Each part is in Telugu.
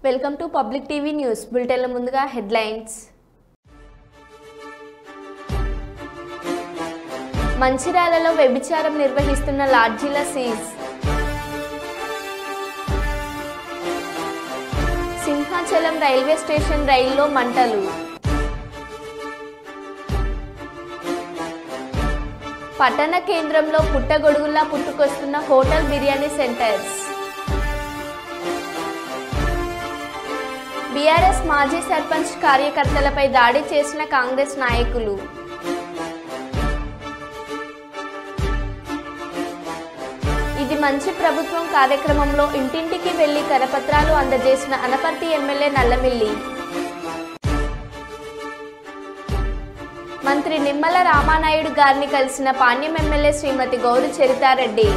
Welcome to public TV news బులెటిన్ల ముందుగా హెడ్లైన్స్. మంచిర్యాలలో వ్యభిచారం నిర్వహిస్తున్న లాడ్జీల సీజ్. సింహాచలం రైల్వే స్టేషన్ రైల్లో మంటలు. పట్టణ కేంద్రంలో పుట్టగొడుగుల్లా పుట్టుకొస్తున్న హోటల్ బిర్యానీ సెంటర్స్. బీఆర్ఎస్ మాజీ సర్పంచ్ కార్యకర్తలపై దాడి చేసిన కాంగ్రెస్ నాయకులు. ఇది మంచి ప్రభుత్వం కార్యక్రమంలో ఇంటింటికి వెళ్లి కరపత్రాలు అందజేసిన అనపర్తి ఎమ్మెల్యే నల్లమిల్లి. మంత్రి నిమ్మల రామానాయుడు గారిని కలిసిన పాణ్యం ఎమ్మెల్యే శ్రీమతి గౌరి చరితారెడ్డి.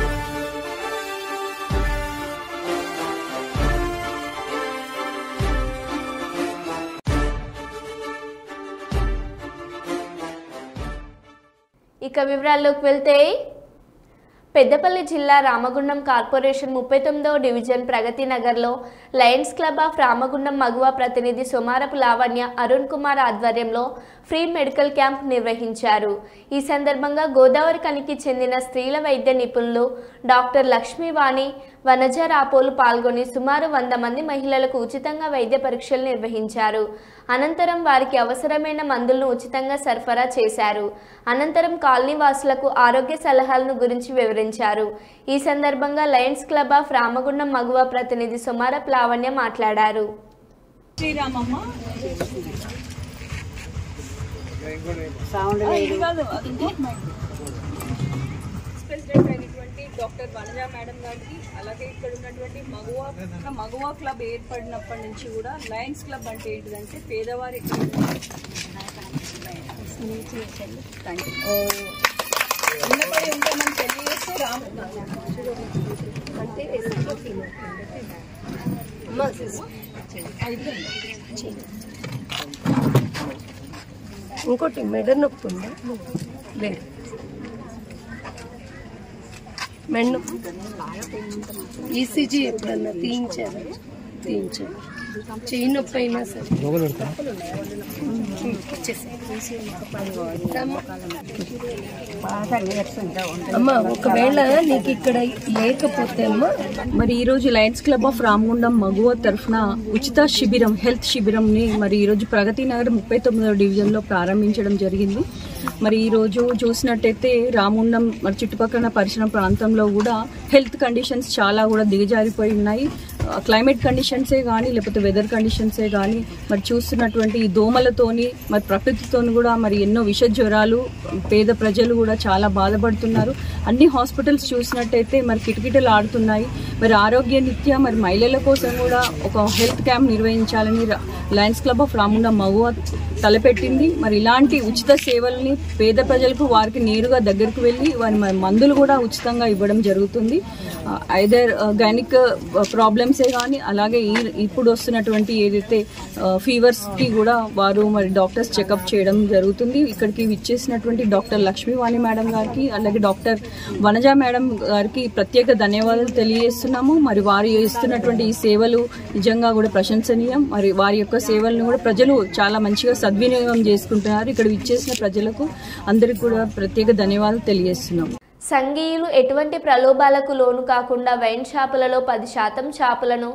ఇక వివరాల్లోకి వెళ్తే, పెద్దపల్లి జిల్లా రామగుండం కార్పొరేషన్ 39వ డివిజన్ ప్రగతి నగర్లో లయన్స్ క్లబ్ ఆఫ్ రామగుండం మగువ ప్రతినిధి సోమారపు లావణ్య అరుణ్ కుమార్ ఆధ్వర్యంలో ఫ్రీ మెడికల్ క్యాంప్ నిర్వహించారు. ఈ సందర్భంగా గోదావరి కనికి చెందిన స్త్రీల వైద్య నిపుణులు డాక్టర్ లక్ష్మీవాణి, వనజ రాపోలు పాల్గొని సుమారు 100 మంది మహిళలకు ఉచితంగా వైద్య పరీక్షలు నిర్వహించారు. అనంతరం వారికి అవసరమైన మందులను ఉచితంగా సరఫరా చేశారు. అనంతరం కాలనీ వాసులకు ఆరోగ్య సలహాలను గురించి వివరించారు. ఈ సందర్భంగా లయన్స్ క్లబ్ ఆఫ్ రామగుండం మగువ ప్రతినిధి సోమారపు లావణ్య మాట్లాడారు. డాక్టర్ వనజా మేడం గారికి, అలాగే ఇక్కడ ఉన్నటువంటి మగువ క్లబ్ ఏర్పడినప్పటి నుంచి కూడా లయన్స్ క్లబ్ అంటే ఏంటిదంటే పేదవారి ఉన్నపడి ఉంటామని తెలియజేస్తే ఇంకోటి మెడ నొప్పి ఉందా? లేదు, మెడ నొప్పి. ఈసీజీ ఎప్పుడన్నా తీయించారు, చెయ్యి నొప్పి అయినా సరే అమ్మా, ఒకవేళ నీకు ఇక్కడ లేకపోతే అమ్మా. మరి ఈరోజు లయన్స్ క్లబ్ ఆఫ్ రామగుండం మగువ తరఫున ఉచిత శిబిరం, హెల్త్ శిబిరంని మరి ఈరోజు ప్రగతి నగర్ 39వ డివిజన్లో ప్రారంభించడం జరిగింది. మరి ఈరోజు చూసినట్టయితే రామగుండం మరి చుట్టుపక్కల పరిసర ప్రాంతంలో కూడా హెల్త్ కండిషన్స్ చాలా కూడా దిగజారిపోయి ఉన్నాయి. క్లైమేట్ కండిషన్సే కానీ లేకపోతే వెదర్ కండిషన్సే కానీ మరి చూస్తున్నటువంటి ఈ దోమలతోని మరి ప్రకృతితోని కూడా మరి ఎన్నో విష జ్వరాలు, పేద ప్రజలు కూడా చాలా బాధపడుతున్నారు. అన్ని హాస్పిటల్స్ చూసినట్టయితే మరి కిటకిటలు ఆడుతున్నాయి. మరి ఆరోగ్య నిత్య మరి మహిళల కోసం కూడా ఒక హెల్త్ క్యాంప్ నిర్వహించాలని లయన్స్ క్లబ్ ఆఫ్ రామగుండం మగువ తలపెట్టింది. మరి ఇలాంటి ఉచిత సేవల్ని పేద ప్రజలకు వారికి నేరుగా దగ్గరకు వెళ్ళి వారి మందులు కూడా ఉచితంగా ఇవ్వడం జరుగుతుంది. ఐదర్ గైనిక్ ప్రాబ్లమ్సే కానీ అలాగే ఇప్పుడు వస్తున్నటువంటి ఏదైతే ఫీవర్స్కి కూడా వారు మరి డాక్టర్స్ చెకప్ చేయడం జరుగుతుంది. ఇక్కడికి విచ్చేసినటువంటి డాక్టర్ లక్ష్మీవాణి మేడం గారికి అలాగే డాక్టర్ వనజా మేడం గారికి ప్రత్యేక ధన్యవాదాలు తెలియజేస్తున్నాము. మరి వారు ఇస్తున్నటువంటి ఈ సేవలు నిజంగా కూడా ప్రశంసనీయం. మరి వారి యొక్క సేవలను కూడా ప్రజలు చాలా మంచిగా సద్వినియోగం చేసుకుంటున్నారు. ఇక్కడ విచ్చేసిన ప్రజలకు అందరికీ కూడా ప్రత్యేక ధన్యవాదాలు తెలియజేస్తున్నాం. సంఘీయులు ఎటువంటి ప్రలోభాలకు లోను కాకుండా వైన్ షాపులలో 10% షాపులను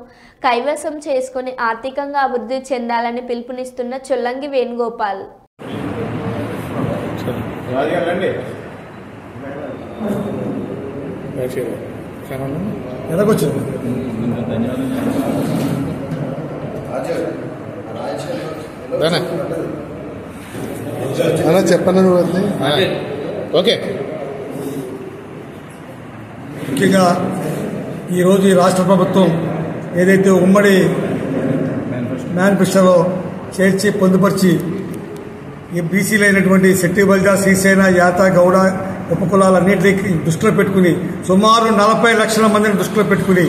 కైవసం చేసుకుని ఆర్థికంగా అభివృద్ధి చెందాలని పిలుపునిస్తున్న చొల్లంగి వేణుగోపాల్. చెప్పండి. ఓకే, ముఖ్యంగా ఈరోజు ఈ రాష్ట్ర ప్రభుత్వం ఏదైతే ఉమ్మడి మేనిఫెస్టోలో చేర్చి పొందుపరిచి ఈ బీసీలు అయినటువంటి శెట్టి బలిజ, శ్రీసేన, యాత, గౌడ ఉపకులాలన్నింటినీ దృష్టిలో పెట్టుకుని సుమారు 40 లక్షల మందిని దృష్టిలో పెట్టుకుని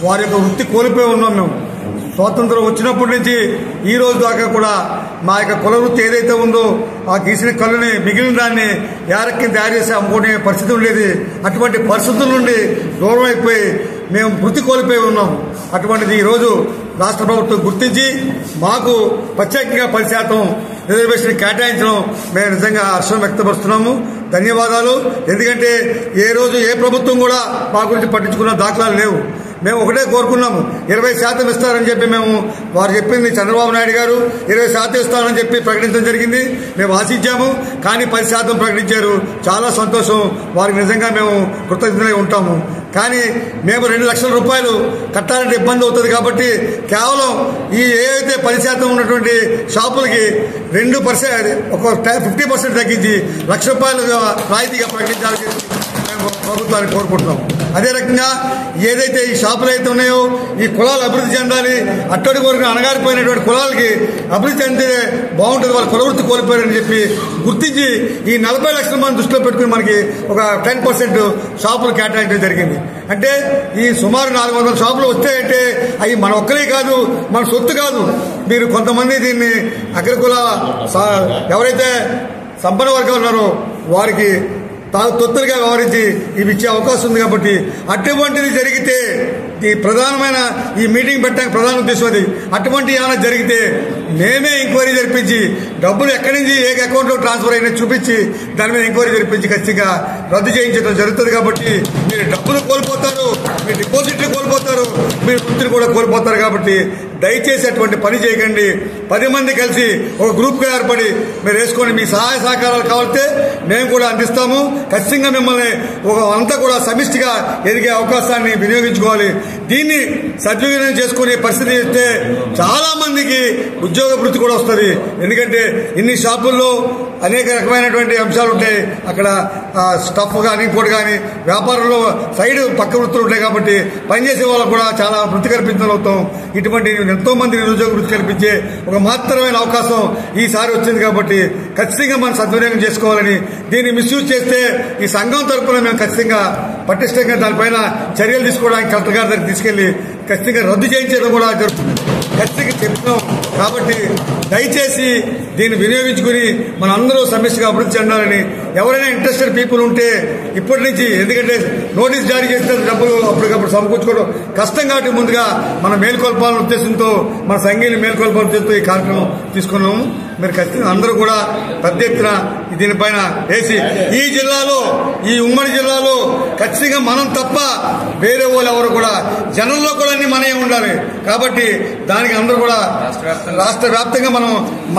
వారి యొక్క వృత్తి కోల్పోయి ఉన్నాం. మేము స్వాతంత్రం వచ్చినప్పటి నుంచి ఈ రోజు దాకా కూడా మా యొక్క కుల వృత్తి ఏదైతే ఉందో ఆ గీసిన కళ్ళని మిగిలిన దాన్ని యారక్కి తయారు చేసి అమ్ముకునే పరిస్థితి ఉండేది. అటువంటి పరిస్థితుల నుండి దూరం అయిపోయి మేము వృత్తి కోల్పోయి ఉన్నాం. అటువంటిది ఈరోజు రాష్ట్ర ప్రభుత్వం గుర్తించి మాకు ప్రత్యేకంగా 10% రిజర్వేషన్ కేటాయించడం మేము నిజంగా హర్షం వ్యక్తపరుస్తున్నాము. ధన్యవాదాలు. ఎందుకంటే ఏ రోజు ఏ ప్రభుత్వం కూడా మా గురించి పట్టించుకున్న దాఖలాలు లేవు. మేము ఒకటే కోరుకున్నాము, 20% ఇస్తారని చెప్పి వారు చెప్పింది చంద్రబాబు నాయుడు గారు 20% ఇస్తారని చెప్పి ప్రకటించడం జరిగింది. మేము ఆశించాము, కానీ 10% ప్రకటించారు. చాలా సంతోషం. వారికి నిజంగా మేము కృతజ్ఞతలై ఉంటాము. కానీ మేము 2 లక్షల రూపాయలు కట్టాలంటే ఇబ్బంది అవుతుంది కాబట్టి కేవలం ఈ ఏదైతే 10% ఉన్నటువంటి షాపులకి 2% ఒక 50% తగ్గించి ₹1,00,000 రాయితీగా ప్రకటించాలని మేము ప్రభుత్వాన్ని కోరుకుంటున్నాం. అదే రకంగా ఏదైతే ఈ షాపులు అయితే ఉన్నాయో ఈ కులాలు అభివృద్ధి చెందాలి, అట్టడి వరకు అణగారిపోయినటువంటి కులాలకి అభివృద్ధి చెందితే బాగుంటుంది, వాళ్ళ కులవృత్తి కోల్పోయారని చెప్పి గుర్తించి ఈ 40 లక్షల మంది దృష్టిలో పెట్టుకుని మనకి ఒక 10% షాపులు కేటాయించడం జరిగింది. అంటే ఈ సుమారు 400 షాపులు వస్తాయంటే అవి మన ఒక్కరే కాదు, మన సొత్తు కాదు. మీరు కొంతమంది దీన్ని అగ్రకుల ఎవరైతే సంపన్న వర్గాలు ఉన్నారో వారికి తొత్తులుగా వ్యవహరించి ఇవి ఇచ్చే అవకాశం ఉంది. కాబట్టి అటువంటిది జరిగితే ఈ ప్రధానమైన ఈ మీటింగ్ పెట్టడానికి ప్రధాన ఉద్దేశం అది. అటువంటి ఏమైనా జరిగితే మేమే ఎంక్వైరీ జరిపించి డబ్బులు ఎక్కడి నుంచి ఏ అకౌంట్లో ట్రాన్స్ఫర్ అయినా చూపించి దాని మీద ఎంక్వైరీ జరిపించి ఖచ్చితంగా రద్దు చేయించడం జరుగుతుంది. కాబట్టి మీరు డబ్బులు కోల్పోతారు, మీరు డిపాజిట్లు కోల్పోతారు, మీరు వృత్తిని కూడా కోల్పోతారు. కాబట్టి దయచేసి అటువంటి పని చేయకండి. 10 మంది కలిసి ఒక గ్రూప్గా ఏర్పడి మీరు వేసుకొని మీ సహాయ సహకారాలు కావాలంటే మేము కూడా అందిస్తాము. ఖచ్చితంగా మిమ్మల్ని అంతా కూడా సమిష్టిగా ఎదిగే అవకాశాన్ని వినియోగించుకోవాలి. దీన్ని సద్వినియోగం చేసుకునే పరిస్థితి ఇస్తే చాలా మందికి ఉద్యోగ వృత్తి కూడా వస్తుంది. ఎందుకంటే ఇన్ని షాపుల్లో అనేక రకమైనటువంటి అంశాలు ఉంటాయి. అక్కడ స్టఫ్ కానీ ఇంకోటి కానీ వ్యాపారంలో సైడ్ పక్క వృత్తులు ఉంటాయి. కాబట్టి పనిచేసే వాళ్ళకు కూడా చాలా వృత్తి కల్పించడం అవుతాం. ఇటువంటి ఎంతో మంది నిరుద్యోగ వృత్తి కల్పించే ఒక మాత్రమైన అవకాశం ఈసారి వచ్చింది. కాబట్టి ఖచ్చితంగా మనం సద్వినియోగం చేసుకోవాలని, దీన్ని మిస్యూజ్ చేస్తే ఈ సంఘం తరఫున మేము ఖచ్చితంగా పటిష్టంగా దానిపైన చర్యలు తీసుకోవడానికి కలెక్టర్ గారి దగ్గరికి తీసుకెళ్లి ఖచ్చితంగా రద్దు చేయించడం కూడా జరుగుతుంది. ఖచ్చితంగా చెప్తున్నాం. కాబట్టి దయచేసి దీన్ని వినియోగించుకుని మన అందరూ సమిష్టిగా అభివృద్ధి చెందాలని, ఎవరైనా ఇంట్రెస్టెడ్ పీపుల్ ఉంటే ఇప్పటి నుంచి, ఎందుకంటే నోటీస్ జారీ చేసిన డబ్బులు అప్పటికప్పుడు సమకూర్చుకోవడం కష్టం కాబట్టి ముందుగా మనం మేల్కొల్పాలనే ఉద్దేశంతో, మన సంఘీయులు మేల్కొల్పాలనే ఉద్దేశంతో ఈ కార్యక్రమం తీసుకున్నాము. మీరు ఖచ్చితంగా అందరూ కూడా పెద్ద ఎత్తున దీనిపైన వేసి ఈ జిల్లాలో, ఈ ఉమ్మడి జిల్లాలో ఖచ్చితంగా మనం తప్ప వేరే వాళ్ళు ఎవరు కూడా, జనంలో కూడా అన్ని మనమే ఉండాలి. కాబట్టి దానికి అందరూ కూడా రాష్ట్ర వ్యాప్తంగా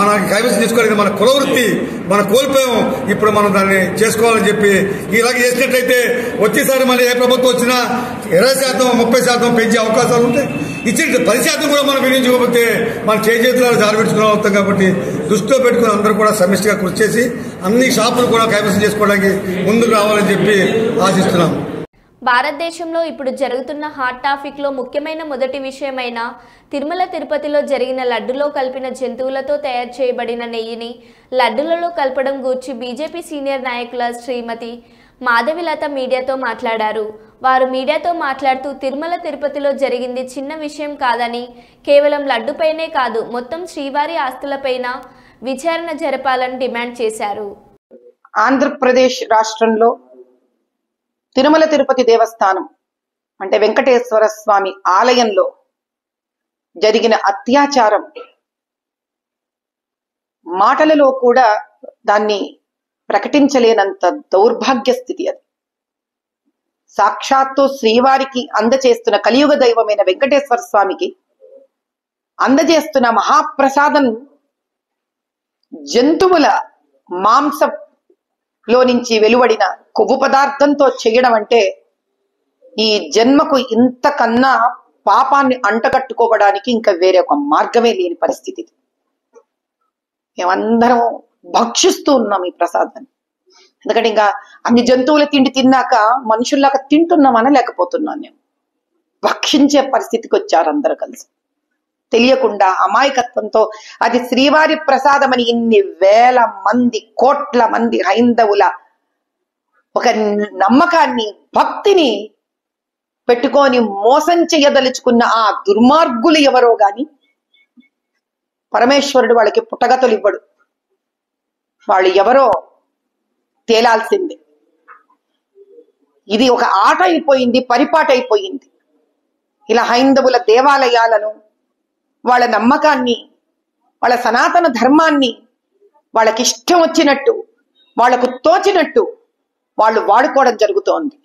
మన కైవసం తీసుకోవాలి. మన కులవృత్తి మనం కోల్పోయాం, ఇప్పుడు మనం దాన్ని చేసుకోవాలని చెప్పి ఇలాగ చేసినట్లయితే వచ్చేసారి మళ్ళీ ఏ ప్రభుత్వం వచ్చినా 20%, 30% పెంచే అవకాశాలు ఉంటాయి. ఇచ్చిన 10% కూడా మనం వినియోగించుకోకపోతే మన చేతుల్లో జారబెట్టుకునే అవుతాం. కాబట్టి దృష్టిలో పెట్టుకుని అందరూ కూడా సమిష్టిగా కృషి చేసి అన్ని షాపులు కూడా కైవసం చేసుకోవడానికి ముందుకు రావాలని చెప్పి ఆశిస్తున్నాం. భారతదేశంలో ఇప్పుడు జరుగుతున్న హాట్ టాపిక్లో ముఖ్యమైన మొదటి విషయమైన తిరుమల తిరుపతిలో జరిగిన లడ్డులో కలిపిన జంతువులతో తయారు చేయబడిన నెయ్యిని లడ్డులలో కలపడం గూర్చి బీజేపీ సీనియర్ నాయకుల శ్రీమతి మాధవిలత మీడియాతో మాట్లాడారు. వారు మీడియాతో మాట్లాడుతూ తిరుమల తిరుపతిలో జరిగింది చిన్న విషయం కాదని, కేవలం లడ్డుపైనే కాదు మొత్తం శ్రీవారి ఆస్తులపైన విచారణ జరపాలని డిమాండ్ చేశారు. ఆంధ్రప్రదేశ్ రాష్ట్రంలో తిరుమల తిరుపతి దేవస్థానం అంటే వెంకటేశ్వర స్వామి ఆలయంలో జరిగిన అత్యాచారం మాటలలో కూడా దాన్ని ప్రకటించలేనంత దౌర్భాగ్య స్థితి. అది సాక్షాత్తు శ్రీవారికి అందజేస్తున్న కలియుగ దైవమైన వెంకటేశ్వర స్వామికి అందజేస్తున్న మహాప్రసాదం జంతువుల మాంసంలో నుంచి వెలువడిన కొవ్వు పదార్థంతో చేయడం అంటే ఈ జన్మకు ఇంతకన్నా పాపాన్ని అంటగట్టుకోవడానికి ఇంకా వేరే ఒక మార్గమే లేని పరిస్థితి. మేమందరం భక్షిస్తూ ఉన్నాం ఈ ప్రసాదాన్ని. ఎందుకంటే ఇంకా అన్ని జంతువుల తిండి తిన్నాక మనుషుల్లాగా తింటున్నామని లేకపోతున్నాను. నేను భక్షించే పరిస్థితికి వచ్చారు అందరూ కలిసి, తెలియకుండా అమాయకత్వంతో. అది శ్రీవారి ప్రసాదమని ఇన్ని వేల మంది, కోట్ల మంది హైందవుల ఒక నమ్మకాన్ని, భక్తిని పెట్టుకొని మోసం చేయదలుచుకున్న ఆ దుర్మార్గులు ఎవరో గాని పరమేశ్వరుడు వాళ్ళకి పుట్టగతులు ఇవ్వడు. వాళ్ళు ఎవరో తేలాల్సిందే. ఇది ఒక ఆట అయిపోయింది, పరిపాట అయిపోయింది. ఇలా హైందవుల దేవాలయాలను వాళ్ళ నమ్మకాన్ని, వాళ్ళ సనాతన ధర్మాన్ని వాళ్ళకిష్టం వచ్చినట్టు, వాళ్లకు తోచినట్టు వాళ్ళు వాడుకోవడం జరుగుతోంది.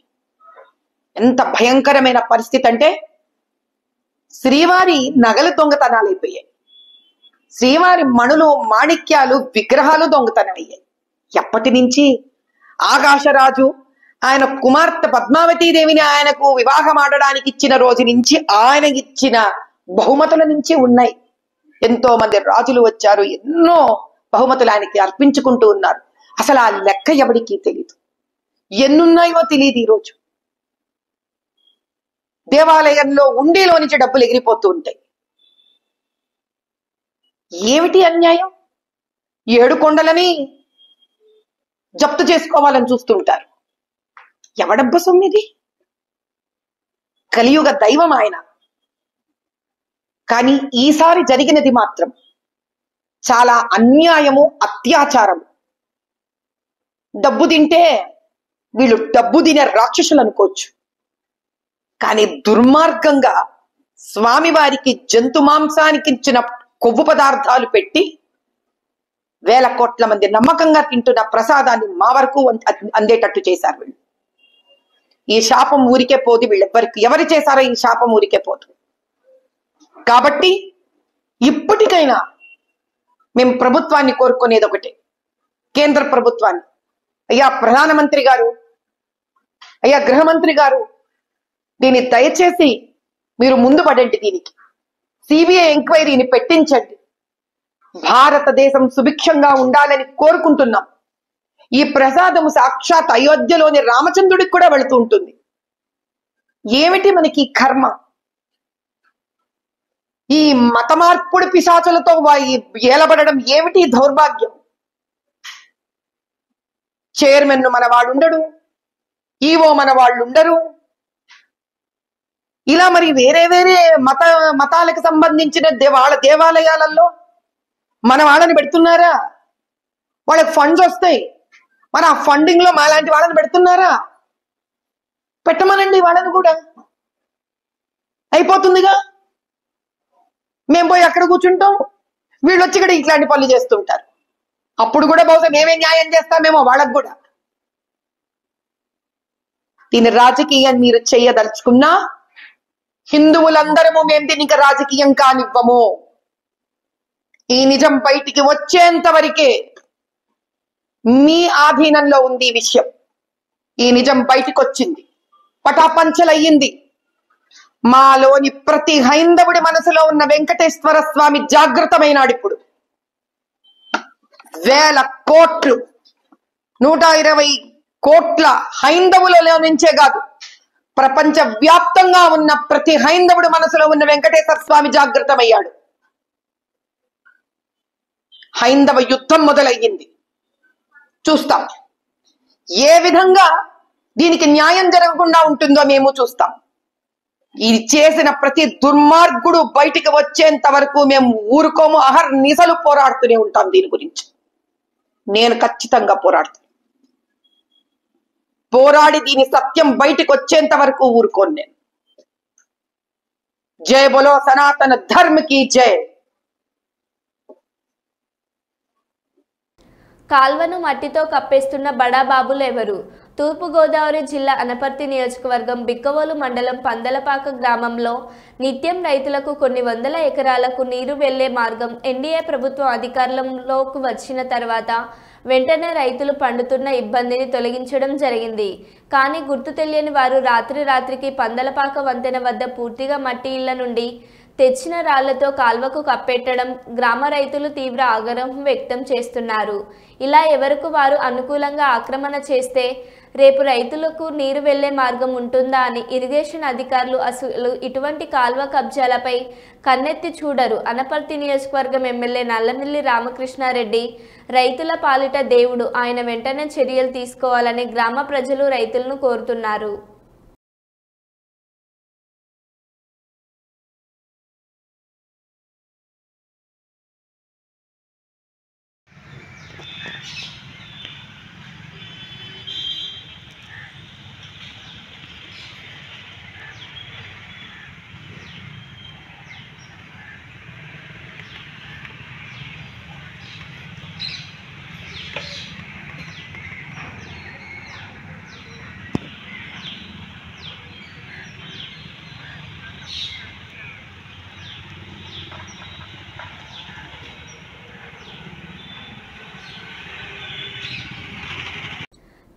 ఎంత భయంకరమైన పరిస్థితి అంటే శ్రీవారి నగలు దొంగతనాలైపోయాయి, శ్రీవారి మణులు, మాణిక్యాలు, విగ్రహాలు దొంగతనమయ్యాయి. ఎప్పటి నుంచి? ఆకాశరాజు ఆయన కుమార్తె పద్మావతీదేవిని ఆయనకు వివాహం ఆడడానికి ఇచ్చిన రోజు నుంచి, ఆయన ఇచ్చిన బహుమతుల నుంచి ఉన్నాయి. ఎంతో మంది రాజులు వచ్చారు, ఎన్నో బహుమతులు ఆయనకి అర్పించుకుంటూ ఉన్నారు. అసలు ఆ లెక్క ఎవరికి తెలియదు, ఎన్నున్నాయో తెలియదు. ఈరోజు దేవాలయంలో ఉండిలో నుంచి డబ్బులు ఎగిరిపోతూ ఉంటాయి. ఏమిటి అన్యాయం? 7 కొండలని జప్తు చేసుకోవాలని చూస్తుంటారు. ఎవడబ్బ సొమ్మిది? కలియుగ దైవం ఆయన. కానీ ఈసారి జరిగినది మాత్రం చాలా అన్యాయము, అత్యాచారము. డబ్బు తింటే వీళ్ళు డబ్బు తినే రాక్షసులు అనుకోవచ్చు, కానీ దుర్మార్గంగా స్వామివారికి జంతు మాంసానికి ఇచ్చిన కొవ్వు పదార్థాలు పెట్టి వేల కోట్ల మంది నమ్మకంగా తింటున్న ప్రసాదాన్ని మా వరకు అందేటట్టు చేశారు వీళ్ళు. ఈ శాపం ఊరికే పోదు. వీళ్ళెవ్వరికి ఎవరు చేశారో ఈ శాపం ఊరికే పోదు. కాబట్టి ఇప్పటికైనా మేము ప్రభుత్వాన్ని కోరుకునేది ఒకటే, కేంద్ర ప్రభుత్వాన్ని, అయ్యా ప్రధానమంత్రి గారు, అయ్యా గృహమంత్రి గారు, దీన్ని దయచేసి మీరు ముందు పడండి. దీనికి సిబిఐ ఎంక్వైరీని పెట్టించండి. భారతదేశం సుభిక్షంగా ఉండాలని కోరుకుంటున్నాం. ఈ ప్రసాదము సాక్షాత్ అయోధ్యలోని రామచంద్రుడికి కూడా వెళుతూ ఉంటుంది. ఏమిటి మనకి కర్మ? ఈ మత మార్పుడి పిశాచులతో ఏలబడడం ఏమిటి దౌర్భాగ్యం? చైర్మన్ మన వాడు ఉండడు, ఈవో మన వాళ్ళు ఉండరు. ఇలా మరి వేరే వేరే మతాలకు సంబంధించిన వాళ్ళ దేవాలయాలలో మన వాళ్ళని పెడుతున్నారా? వాళ్ళకి ఫండ్స్ వస్తాయి, మరి ఆ ఫండింగ్ లో మాలాంటి వాళ్ళని పెడుతున్నారా? పెట్టమనండి వాళ్ళని కూడా, అయిపోతుందిగా. మేము పోయి అక్కడ కూర్చుంటాం, వీళ్ళు వచ్చి ఇక్కడ ఇట్లాంటి పనులు చేస్తుంటారు. అప్పుడు కూడా బహుశా మేమే న్యాయం చేస్తామేమో వాళ్ళకు కూడా. దీని రాజకీయం మీరు చేయదలుచుకున్నా హిందువులందరము మేము దీనికి రాజకీయం కానివ్వము. ఈ నిజం బయటికి వచ్చేంత వరకే మీ ఆధీనంలో ఉంది ఈ విషయం. ఈ నిజం బయటికి వచ్చింది, పటాపంచలయ్యింది. మాలోని ప్రతి హైందవుడి మనసులో ఉన్న వెంకటేశ్వర స్వామి జాగృతమైనాడు. ఇప్పుడు వేల కోట్లు, 120 కోట్ల హైందవులలో నుంచే కాదు, ప్రపంచ వ్యాప్తంగా ఉన్న ప్రతి హైందవుడి మనసులో ఉన్న వెంకటేశ్వర స్వామి జాగృతమయ్యాడు. హైందవ యుద్ధం మొదలయ్యింది. చూస్తాం ఏ విధంగా దీనికి న్యాయం జరగకుండా ఉంటుందో మేము చూస్తాం. ఇది చేసిన ప్రతి దుర్మార్గుడు బయటికి వచ్చేంత వరకు మేము ఊరుకోము. అహర్నిశలు పోరాడుతూనే ఉంటాం దీని గురించి. నేను ఖచ్చితంగా పోరాడి దీని సత్యం బయటికి వచ్చేంత వరకు ఊరుకోను నేను. జై బోలో సనాతన ధర్మ की జై. కాల్వను మట్టితో కప్పేస్తున్న బడాబాబులు ఎవరు? తూర్పుగోదావరి జిల్లా అనపర్తి నియోజకవర్గం బిక్కవోలు మండలం పందలపాక గ్రామంలో నిత్యం రైతులకు కొన్ని వందల ఎకరాలకు నీరు వెళ్లే మార్గం ఎన్డీఏ ప్రభుత్వం అధికారంలోకి వచ్చిన తర్వాత వెంటనే రైతులు పండుతున్న ఇబ్బందిని తొలగించడం జరిగింది. కానీ గుర్తు తెలియని వారు రాత్రికి పందలపాక వంతెన వద్ద పూర్తిగా మట్టి ఇళ్ల నుండి తెచ్చిన రాళ్లతో కాల్వకు కప్పెట్టడం గ్రామ రైతులు తీవ్ర ఆగ్రహం వ్యక్తం చేస్తున్నారు. ఇలా ఎవరికి వారు అనుకూలంగా ఆక్రమణ చేస్తే రేపు రైతులకు నీరు వెళ్లే మార్గం ఉంటుందా అని ఇరిగేషన్ అధికారులు అసలు ఇటువంటి కాల్వ కబ్జాలపై కన్నెత్తి చూడరు. అనపర్తి నియోజకవర్గం ఎమ్మెల్యే నల్లమిల్లి రామకృష్ణారెడ్డి రైతుల పాలిట దేవుడు, ఆయన వెంటనే చర్యలు తీసుకోవాలని గ్రామ ప్రజలు రైతులను కోరుతున్నారు.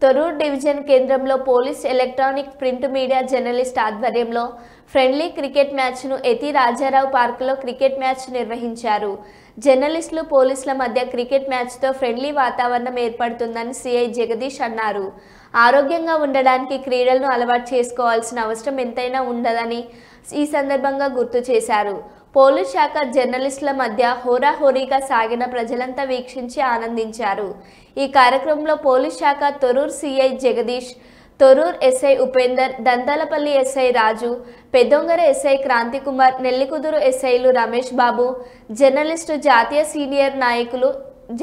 తొర్రూరు డివిజన్ కేంద్రంలో police electronic print media journalist ఆధ్వర్యంలో ఫ్రెండ్లీ క్రికెట్ మ్యాచ్ను ఎతి రాజారావు పార్కులో క్రికెట్ మ్యాచ్ నిర్వహించారు. జర్నలిస్టులు పోలీసుల మధ్య క్రికెట్ మ్యాచ్తో ఫ్రెండ్లీ వాతావరణం ఏర్పడుతుందని సిఐ జగదీష్ అన్నారు. ఆరోగ్యంగా ఉండడానికి క్రీడలను అలవాటు చేసుకోవాల్సిన అవసరం ఎంతైనా ఉండదని ఈ సందర్భంగా గుర్తు చేశారు. పోలీస్ శాఖ జర్నలిస్టుల మధ్య హోరాహోరీగా సాగిన ప్రజలంతా వీక్షించి ఆనందించారు. ఈ కార్యక్రమంలో పోలీస్ శాఖ Thorrur CI Jagadish, Thorrur SI Upender, Dantalapalli SI Raju, Peddavangara SI Kranthikumar, Nellikuduru ఎస్ఐలు రమేష్ బాబు, జర్నలిస్టు జాతీయ సీనియర్ నాయకులు,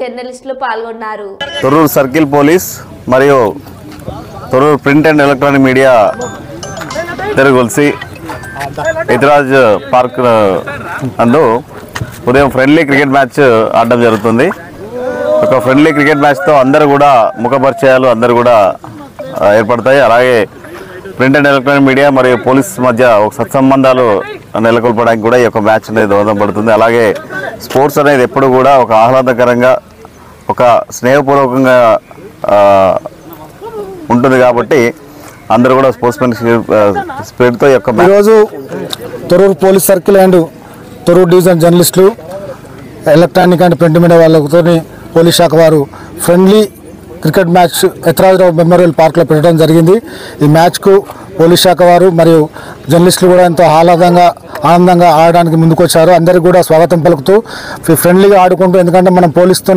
జర్నలిస్టులు పాల్గొన్నారు. తొర్రూరు సర్కిల్ పోలీస్ మరియు Thorrur print and electronic media ఇద్దరు కలిసి ఎతిరాజ్ పార్క్ నందు ఉదయం ఫ్రెండ్లీ క్రికెట్ మ్యాచ్ ఆడడం జరుగుతుంది. ఒక ఫ్రెండ్లీ క్రికెట్ మ్యాచ్తో అందరూ కూడా ముఖ పరిచయాలు అందరూ కూడా ఏర్పడతాయి. అలాగే ప్రింట్ అండ్ ఎలక్ట్రానిక్ మీడియా మరియు పోలీస్ మధ్య ఒక సత్సంబంధాలు నెలకొల్పడానికి కూడా ఈ యొక్క మ్యాచ్ అనేది దోహదపడుతుంది. అలాగే స్పోర్ట్స్ అనేది ఎప్పుడు కూడా ఒక ఆహ్లాదకరంగా ఒక స్నేహపూర్వకంగా ఉంటుంది కాబట్టి అందరూ కూడా స్పోర్ట్స్మెన్ స్పిరిట్తో యొక్క ఈరోజు Thorrur police circle and Thorrur division జర్నలిస్టులు ఎలక్ట్రానిక్ అండ్ ప్రింట్ మీడియా వాళ్ళతో పోలీస్ శాఖ వారు friendly cricket match Ethrajarao memorial పార్క్లో పెట్టడం జరిగింది. ఈ మ్యాచ్కు పోలీస్ శాఖ వారు మరియు జర్నలిస్టులు కూడా ఎంతో ఆనందంగా ఆడడానికి ముందుకొచ్చారు. అందరికీ కూడా స్వాగతం పలుకుతూ ఫ్రెండ్లీగా ఆడుకుంటూ, ఎందుకంటే మనం పోలీసుతో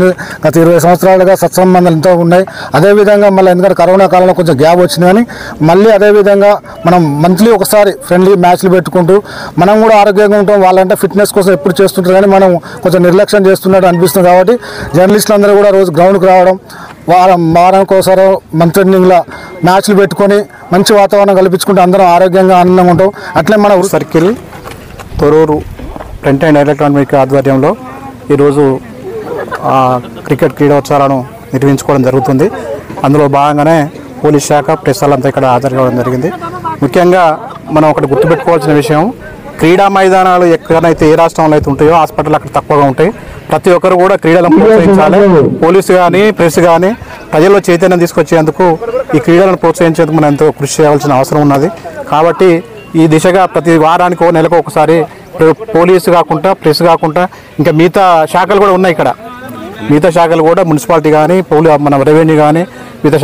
గత 20 సంవత్సరాలుగా సత్సంబంధాలు ఎంతో ఉన్నాయి. అదేవిధంగా మళ్ళీ ఎందుకంటే కరోనా కాలంలో కొంచెం గ్యాప్ వచ్చింది, కానీ మళ్ళీ అదేవిధంగా మనం మంత్లీ ఒకసారి ఫ్రెండ్లీ మ్యాచ్లు పెట్టుకుంటూ మనం కూడా ఆరోగ్యంగా ఉంటాం. వాళ్ళంటే ఫిట్నెస్ కోసం ఎప్పుడు చేస్తుంటారు, కానీ మనం కొంచెం నిర్లక్ష్యం చేస్తున్నట్టు అనిపిస్తుంది. కాబట్టి జర్నలిస్టులు అందరూ కూడా రోజు గ్రౌండ్కి రావడం, వారానికి ఒకసారి మంత్ ఎండింగ్లో మ్యాచ్లు పెట్టుకొని మంచి వాతావరణం కల్పించుకుంటూ అందరం ఆరోగ్యంగా ఆనందంగా ఉంటాం. అట్లే మన circle Thorrur print and electronic ఆధ్వర్యంలో ఈరోజు క్రికెట్ క్రీడోత్సవాలను నిర్వహించుకోవడం జరుగుతుంది. అందులో భాగంగానే పోలీస్ శాఖ ప్రెస్ వాళ్ళంతా ఇక్కడ హాజరు కావడం జరిగింది. ముఖ్యంగా మనం ఒకటి గుర్తుపెట్టుకోవాల్సిన విషయం, క్రీడా మైదానాలు ఎక్కడైతే ఏ రాష్ట్రంలో అయితే ఉంటాయో హాస్పిటల్ అక్కడ తక్కువగా ఉంటాయి. ప్రతి ఒక్కరు కూడా క్రీడలను ప్రోత్సహించాలి. పోలీసు కానీ ప్రెస్ కానీ ప్రజల్లో చైతన్యం తీసుకొచ్చేందుకు ఈ క్రీడలను ప్రోత్సహించేందుకు మనం ఎంతో కృషి చేయాల్సిన అవసరం ఉన్నది. కాబట్టి ఈ దిశగా ప్రతి వారానికో నెలకు ఒకసారి పోలీసు కాకుండా ప్రెస్ కాకుండా ఇంకా మిగతా శాఖలు కూడా ఉన్నాయి. ఇక్కడ మిగతా శాఖలు కూడా మున్సిపాలిటీ కానీ మన రెవెన్యూ కానీ మిగతా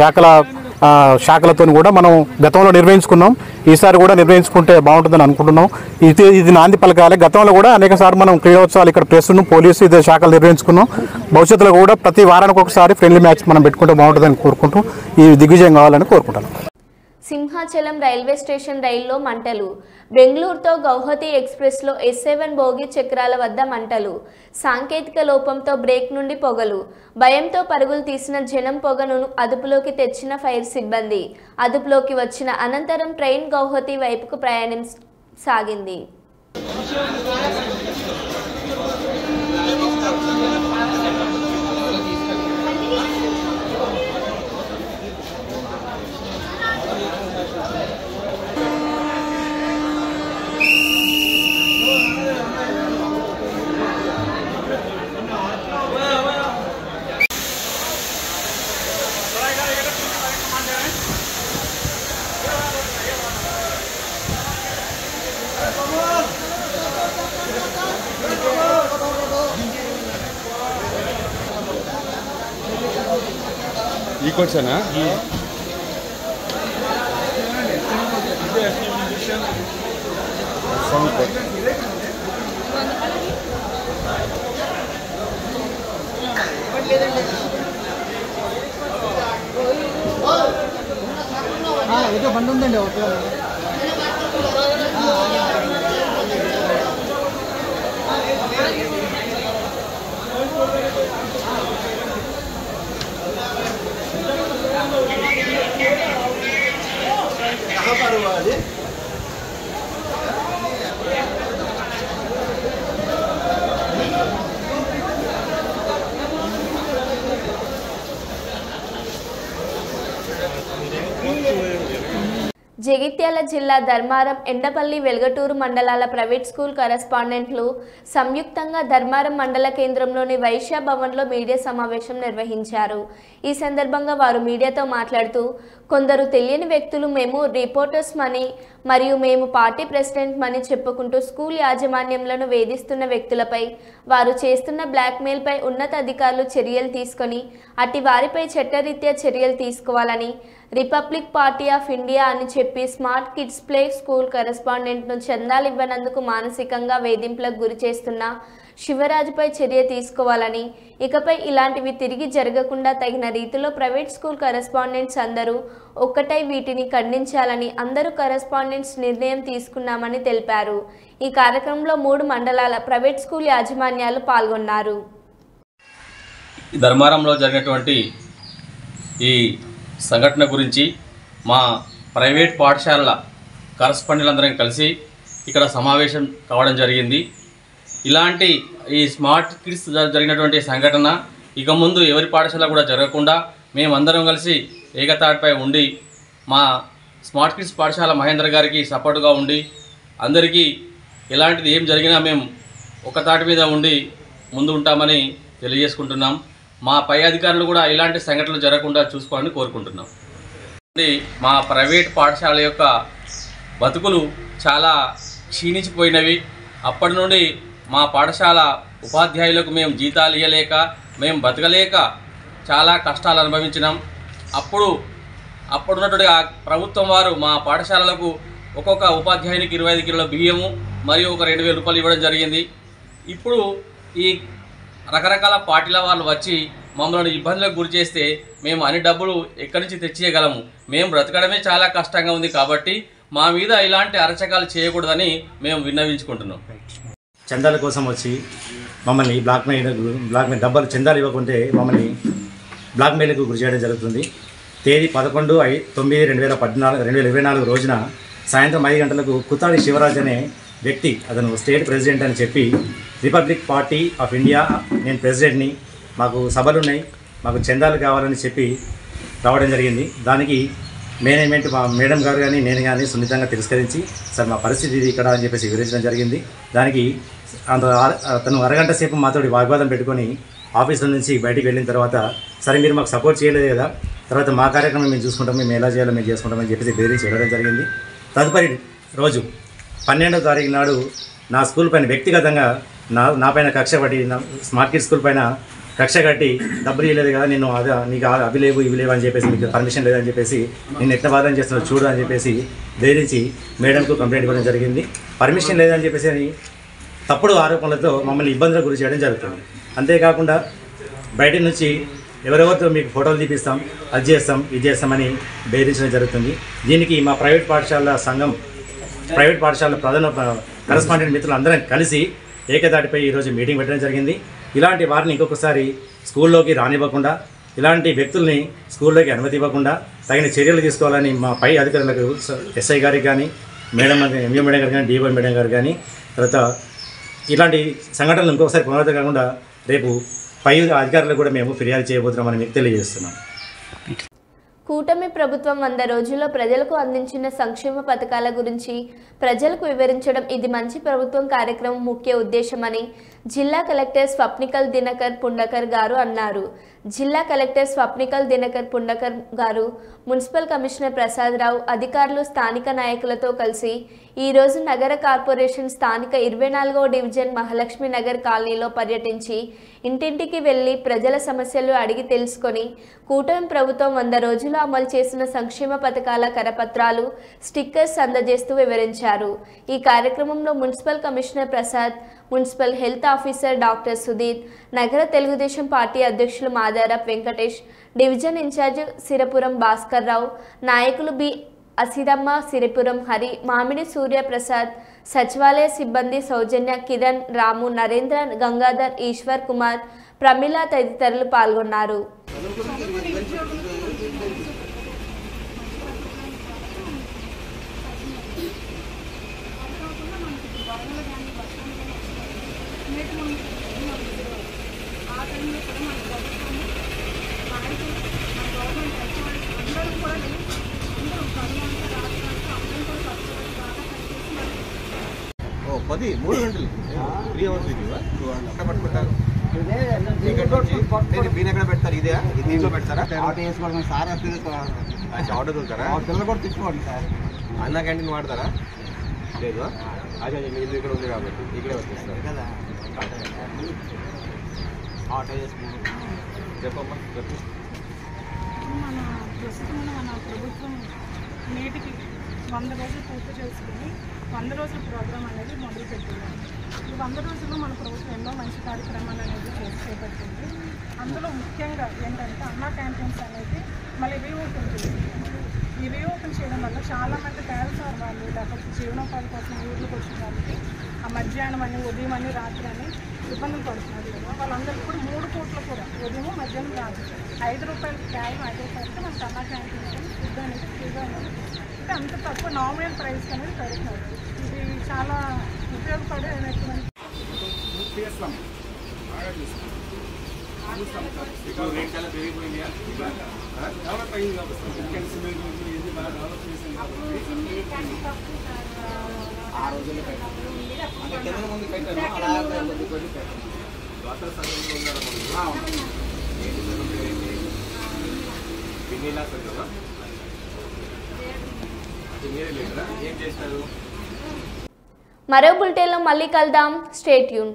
శాఖలతో కూడా మనం గతంలో నిర్వహించుకున్నాం. ఈసారి కూడా నిర్వహించుకుంటే బాగుంటుందని అనుకుంటున్నాం. ఇది నాంది పలకాలి. గతంలో కూడా అనేకసార్లు మనం క్రీడోత్సవాలు ఇక్కడ ప్రెస్ను పోలీసు ఇదే శాఖలు నిర్వహించుకున్నాం. భవిష్యత్తులో కూడా ప్రతి వారానికి ఒకసారి ఫ్రెండ్లీ మ్యాచ్ మనం పెట్టుకుంటే బాగుంటుందని కోరుకుంటూ ఈ దిగ్విజయం కావాలని కోరుకుంటాను. సింహాచలం రైల్వే స్టేషన్ రైల్లో మంటలు. బెంగళూరుతో గౌహతి ఎక్స్ప్రెస్లో S7 బోగి చక్రాల వద్ద మంటలు. సాంకేతిక లోపంతో బ్రేక్ నుండి పొగలు. భయంతో పరుగులు తీసిన జనం పొగను అదుపులోకి తెచ్చిన ఫైర్ సిబ్బంది. అదుపులోకి వచ్చిన అనంతరం ట్రైన్ గౌహతి వైపుకు ప్రయాణం సాగింది. ఈ కోర్సేనా ఏదో బండి ఉందండి. జగిత్యాల జిల్లా ధర్మారం, ఎండపల్లి, వెల్గటూరు మండలాల ప్రైవేట్ స్కూల్ కరెస్పాండెంట్లు సంయుక్తంగా ధర్మారం మండల కేంద్రంలోని వైశ్య భవన్లో మీడియా సమావేశం నిర్వహించారు. ఈ సందర్భంగా వారు మీడియాతో మాట్లాడుతూ, కొందరు తెలియని వ్యక్తులు మేము రిపోర్టర్స్ మని మరియు మేము పార్టీ ప్రెసిడెంట్ మని చెప్పుకుంటూ స్కూల్ యాజమాన్యంలను వేధిస్తున్న వ్యక్తులపై వారు చేస్తున్న బ్లాక్మెయిల్పై ఉన్నత అధికారులు చర్యలు తీసుకొని అట్టి వారిపై చట్టరీత్యా చర్యలు తీసుకోవాలని, రిపబ్లిక్ పార్టీ ఆఫ్ ఇండియా అని చెప్పి స్మార్ట్ కిడ్స్ ప్లే స్కూల్ కరెస్పాండెంట్ను చందాలు ఇవ్వనందుకు మానసికంగా వేధింపులకు గురి చేస్తున్న శివరాజుపై చర్య తీసుకోవాలని, ఇకపై ఇలాంటివి తిరిగి జరగకుండా తగిన రీతిలో ప్రైవేట్ స్కూల్ కరెస్పాండెంట్స్ అందరూ ఒక్కటై వీటిని ఖండించాలని అందరూ కరెస్పాండెంట్స్ నిర్ణయం తీసుకున్నామని తెలిపారు. ఈ కార్యక్రమంలో 3 మండలాల ప్రైవేట్ స్కూల్ యాజమాన్యాలు పాల్గొన్నారు. ధర్మారంలో జరిగినటువంటి ఈ సంఘటన గురించి మా ప్రైవేట్ పాఠశాలల కరెస్పాండెంట్లందరం కలిసి ఇక్కడ సమావేశం కావడం జరిగింది. ఇలాంటి ఈ స్మార్ట్ కిడ్స్ జరిగినటువంటి సంఘటన ఇక ముందు ఎవరి పాఠశాల కూడా జరగకుండా మేమందరం కలిసి ఏకతాటిపై ఉండి మా స్మార్ట్ కిడ్స్ పాఠశాల మహేందర్ గారికి సపోర్టుగా ఉండి అందరికీ ఎలాంటిది ఏం జరిగినా మేము ఒక తాటి మీద ఉండి ముందు ఉంటామని తెలియజేసుకుంటున్నాం. మా పై అధికారులు కూడా ఇలాంటి సంఘటనలు జరగకుండా చూసుకోవాలని కోరుకుంటున్నాం. మా ప్రైవేట్ పాఠశాల యొక్క బతుకులు చాలా క్షీణించిపోయినవి. అప్పటి నుండి మా పాఠశాల ఉపాధ్యాయులకు మేము జీతాలు ఇవ్వలేక మేము బతకలేక చాలా కష్టాలు అనుభవించినాం. అప్పుడున్నటువంటి ఆ ప్రభుత్వం వారు మా పాఠశాలలకు ఒక్కొక్క ఉపాధ్యాయునికి 25 కిలోల బియ్యము మరియు ఒక 2,000 రూపాయలు ఇవ్వడం జరిగింది. ఇప్పుడు ఈ రకరకాల పార్టీల వాళ్ళు వచ్చి మమ్మల్ని ఇబ్బందులకు గురి చేస్తే మేము అన్ని డబ్బులు ఎక్కడి నుంచి తెచ్చేయగలము? మేము బ్రతకడమే చాలా కష్టంగా ఉంది. కాబట్టి మా మీద ఇలాంటి అరచకాలు చేయకూడదని మేము విన్నవించుకుంటున్నాం. చందాల కోసం వచ్చి మమ్మల్ని బ్లాక్మెయిల్ డబ్బులు చందాలు ఇవ్వకుంటే మమ్మల్ని బ్లాక్మెయిల్కు గురి చేయడం జరుగుతుంది. తేదీ 11/9/2024 రోజున సాయంత్రం 5 గంటలకు కుతాడి శివరాజ్ అనే వ్యక్తి, అతను స్టేట్ ప్రెసిడెంట్ అని చెప్పి రిపబ్లిక్ పార్టీ ఆఫ్ ఇండియా, నేను ప్రెసిడెంట్ని, మాకు సభలు ఉన్నాయి, మాకు చందాలు కావాలని చెప్పి రావడం జరిగింది. దానికి మేనేజ్మెంట్ మా మేడం గారు కానీ నేను కానీ సున్నితంగా తిరస్కరించి, సార్ మా పరిస్థితి ఇది ఇక్కడ అని చెప్పేసి వివరించడం జరిగింది. దానికి అతను అరగంట సేపు మాతో వాగ్వాదం పెట్టుకొని ఆఫీసుల నుంచి బయటికి వెళ్ళిన తర్వాత, సరే మీరు మాకు సపోర్ట్ చేయలేదు కదా, తర్వాత మా కార్యక్రమం మేము చూసుకుంటాం, మేము ఎలా చేయాలో మేము చేసుకుంటామని చెప్పేసి బెదిరించి వెళ్ళడం జరిగింది. తదుపరి రోజు 12వ తారీఖు నాడు నా స్కూల్ పైన వ్యక్తిగతంగా నా పైన కక్ష పట్టి, స్మార్ట్ కిడ్స్ స్కూల్ పైన కక్ష కట్టి డబ్బులు ఇవ్వలేదు కదా, నేను నీకు అవి లేవు ఇవి లేవు అని చెప్పేసి, మీకు పర్మిషన్ లేదని చెప్పేసి, నేను ఎట్లా వాదన చేస్తున్నావు చూడు అని చెప్పేసి బెదిరించి మేడంకు కంప్లైంట్ ఇవ్వడం జరిగింది. పర్మిషన్ లేదని చెప్పేసి అని తప్పుడు ఆరోపణలతో మమ్మల్ని ఇబ్బందులకు గురి చేయడం జరుగుతుంది. అంతేకాకుండా బయట నుంచి ఎవరెవరితో మీకు ఫోటోలు తీపిస్తాం, అది చేస్తాం ఇది చేస్తామని బెదిరించడం జరుగుతుంది. దీనికి మా ప్రైవేట్ పాఠశాల సంఘం, ప్రైవేట్ పాఠశాల ప్రధాన కరెస్పాండెంట్ మిత్రులు అందరం కలిసి ఏకతాటిపై ఈరోజు మీటింగ్ పెట్టడం జరిగింది. ఇలాంటి వారిని ఇంకొకసారి స్కూల్లోకి రానివ్వకుండా, ఇలాంటి వ్యక్తుల్ని స్కూల్లోకి అనుమతి ఇవ్వకుండా తగిన చర్యలు తీసుకోవాలని మా పై అధికారులకు, ఎస్ఐ గారికి కానీ, మేడం ఎంఏ మేడం గారు కానీ, డిఓ మేడం గారు కానీ, తర్వాత ఇలాంటి సంఘటనలు ఇంకొకసారి పునరావృతం కాకుండా రేపు పై అధికారులకు కూడా మేము ఫిర్యాదు చేయబోతున్నామని మీకు తెలియజేస్తున్నాం. కూటమి ప్రభుత్వం 100 రోజుల్లో ప్రజలకు అందించిన సంక్షేమ పథకాల గురించి ప్రజలకు వివరించడం ఇది మంచి ప్రభుత్వం కార్యక్రమం ముఖ్య ఉద్దేశమని జిల్లా కలెక్టర్ స్వప్నికల్ దినకర్ పుండకర్ గారు అన్నారు. జిల్లా కలెక్టర్ స్వప్నికల్ దినకర్ పుండకర్ గారు మున్సిపల్ కమిషనర్ ప్రసాద్ రావు, అధికారులు, స్థానిక నాయకులతో కలిసి ఈరోజు నగర కార్పొరేషన్ స్థానిక 24వ డివిజన్ మహాలక్ష్మి నగర్ కాలనీలో పర్యటించి ఇంటింటికి వెళ్లి ప్రజల సమస్యలు అడిగి తెలుసుకొని కూటమి ప్రభుత్వం 100 రోజులు అమలు చేసిన సంక్షేమ పథకాల కరపత్రాలు, స్టిక్కర్స్ అందజేస్తూ వివరించారు. ఈ కార్యక్రమంలో municipal commissioner Prasad, municipal health officer doctor Sudheer, నగర తెలుగుదేశం పార్టీ అధ్యక్షులు మాదారప్ వెంకటేష్, డివిజన్ ఇన్ఛార్జ్ సిరపురం భాస్కర్ రావు, నాయకులు బి అసిరమ్మ, సిరిపురం హరి, మామిడి సూర్యప్రసాద్, సచివాలయ సిబ్బంది సౌజన్య, కిరణ్, రాము, నరేంద్ర, గంగాధర్, ఈశ్వర్ కుమార్, ప్రమిళ తదితరులు పాల్గొన్నారు. అది 3 గంటలు 3 అవర్స్ ఎక్కడ పట్టుకుంటారు మీరు ఎక్కడ పెడతారు ఇదే దీంట్లో పెడతారా ఆటో వేసుకోవడం సార్ ఆటో దొరుకుతారా పిల్లలు కూడా తెచ్చుకోండి సార్ అన్న క్యాంటీన్ వాడతారా లేదు అదే మీరు ఇక్కడ ఉంది కాబట్టి ఇక్కడే వచ్చేస్తారు కదా ఆటో వేసుకున్నాం చెప్పమ్మా చెప్పు మన ప్రస్తుతం మన ప్రభుత్వం నేటికి 100 రోజులు పూర్తి చేసుకుని 100 రోజుల ప్రోగ్రాం అనేది మొదలుపెట్టింది. ఈ 100 రోజుల్లో మన ప్రభుత్వం ఎన్నో మంచి కార్యక్రమాలు అనేది చేపట్టింది. అందులో ముఖ్యంగా ఏంటంటే అన్నా క్యాంటీన్స్ అనేది మళ్ళీ రీఓపెన్ చేసింది. ఈ రీఓపెన్ చేయడం వల్ల చాలామంది పేదసార్ వాళ్ళు లేకపోతే జీవనోపాధి కోసం ఊర్లకు వచ్చిన వాళ్ళకి ఆ మధ్యాహ్నం అని ఉదయం అని రాత్రి అని ఇబ్బందులు పడుతున్నారు కదా, వాళ్ళందరికీ కూడా 3 పూట్ల కూడా ఉదయం మధ్యాహ్నం రాత్రి 5 రూపాయలకి కేవలం 5 రూపాయలకి మనకు అన్నా క్యాంటీన్ ఫుడ్ అనేది ఫ్రీగా అనేది అంటే అంత తక్కువ నామినల్ ప్రైస్ అనేది పెడుతున్నారు. ఇది చాలా ఉపయోగపడేటువంటి రేట్ చాలా పెరిగిపోయింది డెవలప్ అయింది ఆ రోజుల్లో పెట్టారు అంటే కింద ముందు పెట్టారు అలాగే డాక్టర్ సంఘంలో ఉన్నారు పిన్నీలా సంఘమా మీరే లేరా ఏం చేస్తారు? మరో బులెటిన్లో మళ్ళీ కలుద్దాం. Stay tune.